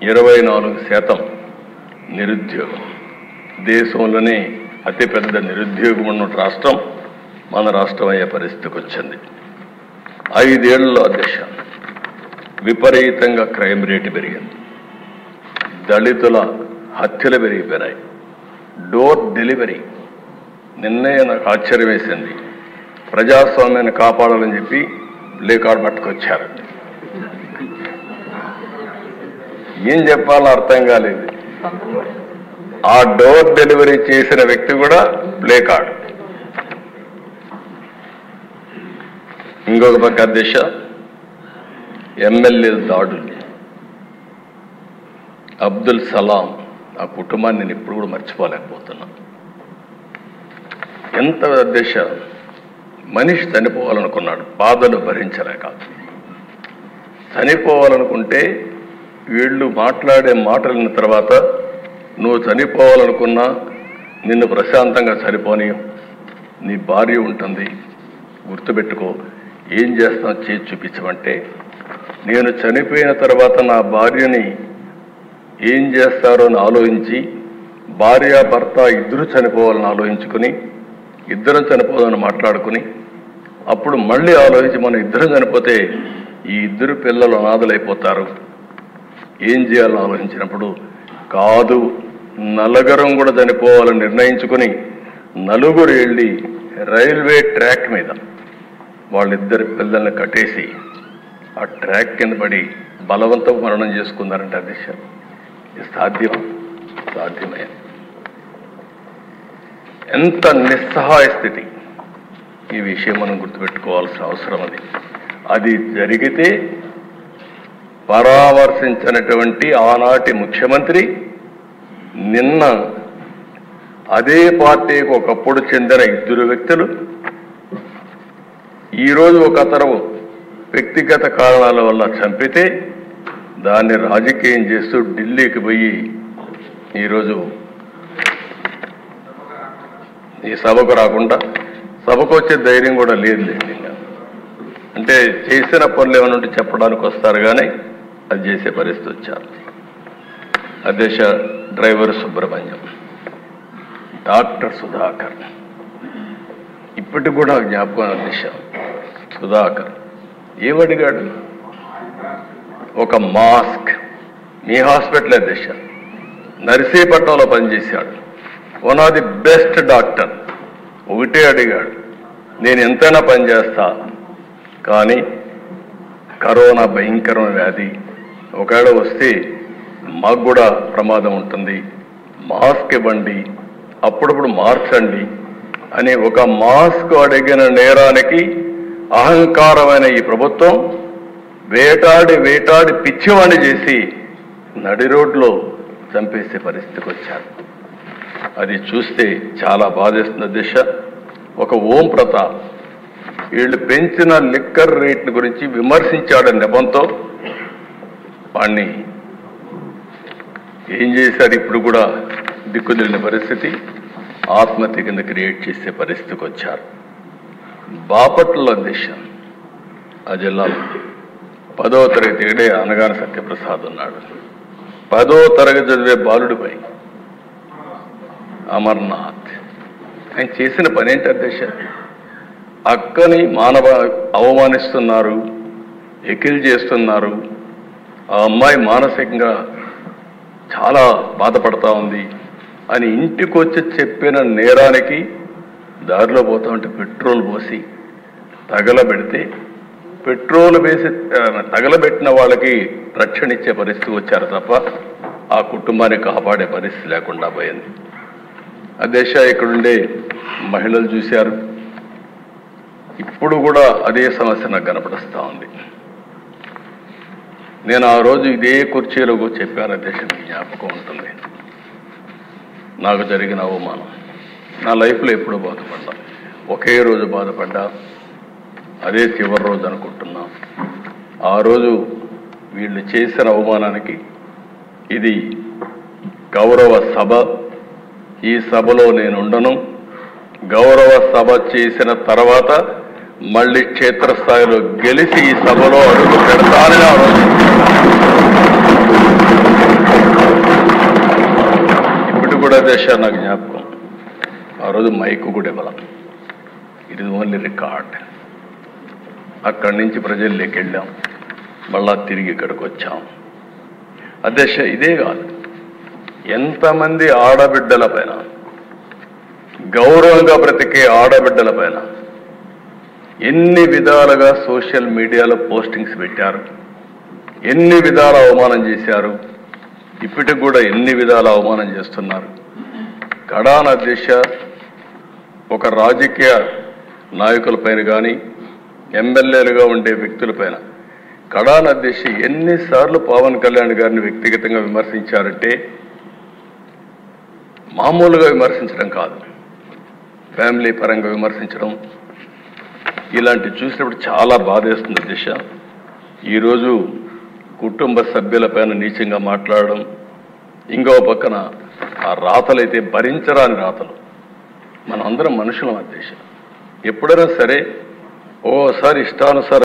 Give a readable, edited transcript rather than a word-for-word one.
24% నిరుద్యోగం. దేశంలోనే అతిపెద్ద నిరుద్యోగం ఉన్న రాష్ట్రం మన రాష్ట్రం అయ్యే పరిస్థితికి వచ్చింది. 5 ఏళ్లలో అధ్యక్ష విపరీతంగా క్రైమ్ రేటు పెరిగింది. దళితుల హత్యలు పెరిగిపోయినాయి. డోర్ డెలివరీ నిన్నే నాకు ఆశ్చర్యం వేసింది. ప్రజాస్వామ్యాన్ని కాపాడాలని చెప్పి లేకాడు పట్టుకొచ్చారు. ఏం చెప్పాలో అర్థం కాలేదు. ఆ డోర్ డెలివరీ చేసిన వ్యక్తి కూడా ప్లే కార్డ్. ఇంకొక పక్క దిశ ఎమ్మెల్యేల దాడులు. అబ్దుల్ సలాం ఆ కుటుంబాన్ని నేను ఇప్పుడు కూడా మర్చిపోలేకపోతున్నా. ఎంత దిశ మనిషి చనిపోవాలనుకున్నాడు, బాధలు భరించలేక. చనిపోవాలనుకుంటే వీళ్ళు మాట్లాడే మాటలిన తర్వాత నువ్వు చనిపోవాలనుకున్నా నిన్ను ప్రశాంతంగా చనిపోని నీ భార్య ఉంటుంది, గుర్తుపెట్టుకో, ఏం చేస్తాం చేసి చూపించమంటే, నేను చనిపోయిన తర్వాత నా భార్యని ఏం చేస్తారో అని ఆలోచించి భార్య భర్త ఇద్దరు చనిపోవాలని ఆలోచించుకుని ఇద్దరం చనిపోవాలని మాట్లాడుకుని అప్పుడు మళ్ళీ ఆలోచించి మనం ఇద్దరం చనిపోతే ఈ ఇద్దరు పిల్లలు అనాథలైపోతారు, ఏం చేయాలని ఆలోచించినప్పుడు కాదు నలుగురం కూడా చనిపోవాలని నిర్ణయించుకుని నలుగురు వెళ్ళి రైల్వే ట్రాక్ మీద వాళ్ళిద్దరి పిల్లల్ని కట్టేసి ఆ ట్రాక్ కింద పడి బలవంతం మరణం చేసుకున్నారంటే అధ్యక్ష ఇది సాధ్యమా? సాధ్యమే. ఎంత నిస్సహాయ స్థితి. ఈ విషయం మనం గుర్తుపెట్టుకోవాల్సిన అవసరం అది జరిగితే పరామర్శించినటువంటి ఆనాటి ముఖ్యమంత్రి నిన్న అదే పార్టీకి ఒకప్పుడు చెందిన ఇద్దరు వ్యక్తులు ఈరోజు ఒక అతను వ్యక్తిగత కారణాల వల్ల చంపితే దాన్ని రాజకీయం చేస్తూ ఢిల్లీకి పోయి ఈరోజు ఈ సభకు రాకుండా సభకు వచ్చే ధైర్యం కూడా లేదు. అంటే చేసిన పనులు ఏమైనా ఉంటే చెప్పడానికి వస్తారు కానీ అది చేసే పరిస్థితి వచ్చారు. అధ్యక్ష డ్రైవర్ సుబ్రహ్మణ్యం, డాక్టర్ సుధాకర్ ఇప్పటికి కూడా జ్ఞాపకం. అధ్యక్ష సుధాకర్ ఏమడిగాడు? ఒక మాస్క్. మీ హాస్పిటల్ అధ్యక్ష నర్సీపట్నంలో పనిచేశాడు, one of the best doctor. ఒకటే అడిగాడు, నేను ఎంతైనా పనిచేస్తా కానీ కరోనా భయంకరమైన వ్యాధి, ఒకవేళ వస్తే మాకు కూడా ప్రమాదం ఉంటుంది, మాస్క్ ఇవ్వండి, అప్పుడప్పుడు మార్చండి అని ఒక మాస్క్ అడిగిన నేరానికి అహంకారమైన ఈ ప్రభుత్వం వేటాడి వేటాడి పిచ్చివాణి చేసి నడి రోడ్లో చంపేసే పరిస్థితికి వచ్చారు. అది చూస్తే చాలా బాధేస్తున్న దిశ. ఒక ఓం ప్రతాప్ వీళ్ళు పెంచిన లిక్కర్ రేట్ల గురించి విమర్శించాడని నెపంతో వాణ్ణి ఏం చేశారు? ఇప్పుడు కూడా దిక్కుదిలిన పరిస్థితి, ఆత్మహత్య కింద క్రియేట్ చేసే పరిస్థితికి వచ్చారు. బాపట్ల దిశ ఆ జిల్లాలో 10వ తరగతి ఏడే అనగాన సత్యప్రసాద్ ఉన్నాడు. 10వ తరగతి చదివే బాలుడిపై అమర్నాథ్ ఆయన చేసిన పని ఏంటి అధ్యక్ష? అక్కని అవమానిస్తున్నారు, ఎకిల్ చేస్తున్నారు. ఆ అమ్మాయి మానసికంగా చాలా బాధపడతా ఉంది అని ఇంటికి వచ్చి చెప్పిన నేరానికి దారిలో పోతా ఉంటే పెట్రోల్ పోసి తగలబెడితే పెట్రోల్ వేసి తగలబెట్టిన వాళ్ళకి రక్షణ ఇచ్చే పరిస్థితి వచ్చారు తప్ప ఆ కుటుంబాన్ని కాపాడే పరిస్థితి లేకుండా పోయింది. అధ్యక్ష ఇక్కడుండే మహిళలు చూశారు, ఇప్పుడు కూడా అదే సమస్య నాకు కనపడుస్తూ ఉంది. నేను ఆ రోజు ఇదే కుర్చీలో చెప్పాను అధ్యక్ష, జ్ఞాపకం ఉంటుంది. నాకు జరిగిన అవమానం నా లైఫ్లో ఎప్పుడూ బాధపడ్డా, ఒకే రోజు బాధపడ్డా, అదే చివరి రోజు అనుకుంటున్నా. ఆ రోజు వీళ్ళు చేసిన అవమానానికి ఇది గౌరవ సభ, ఈ సభలో నేను ఉండను. గౌరవ సభ చేసిన తర్వాత మళ్ళీ క్షేత్రస్థాయిలో గెలిచి ఈ సభలో అడుగు పెడతానని ఆ రోజు కూడా దశ నాకు జ్ఞాపకం. ఆ రోజు మైకు కూడా ఇవ్వాల, ఇట్ ఇస్ ఓన్లీ రికార్డ్. అక్కడి నుంచి ప్రజల్లోకి వెళ్ళాం, మళ్ళా తిరిగి ఇక్కడికి వచ్చాం. అధ్యక్ష, ఇదే కాదు, ఎంతమంది ఆడబిడ్డల పైన, గౌరవంగా బ్రతికే ఆడబిడ్డల పైన ఎన్ని విధాలుగా సోషల్ మీడియాలో పోస్టింగ్స్ పెట్టారు, ఎన్ని విధాల అవమానం చేశారు, ఇప్పటికి కూడా ఎన్ని విధాల అవమానం చేస్తున్నారు. కడాన అధ్యక్ష, ఒక రాజకీయ నాయకులపైన కానీ ఎమ్మెల్యేలుగా ఉండే వ్యక్తులపైన కడాన అధ్యక్ష ఎన్నిసార్లు పవన్ కళ్యాణ్ గారిని వ్యక్తిగతంగా విమర్శించారంటే మామూలుగా విమర్శించడం కాదు, ఫ్యామిలీ పరంగా విమర్శించడం, ఇలాంటివి చూసినప్పుడు చాలా బాధేస్తుంది అధ్యక్ష. ఈరోజు కుటుంబ సభ్యులపైన నీచంగా మాట్లాడడం, ఇంకో పక్కన ఆ రాతలైతే భరించరాని రాతలు. మనం అందరం మనుషులం అధ్యక్ష. ఎప్పుడైనా సరే ఓసారి ఇష్టానుసారం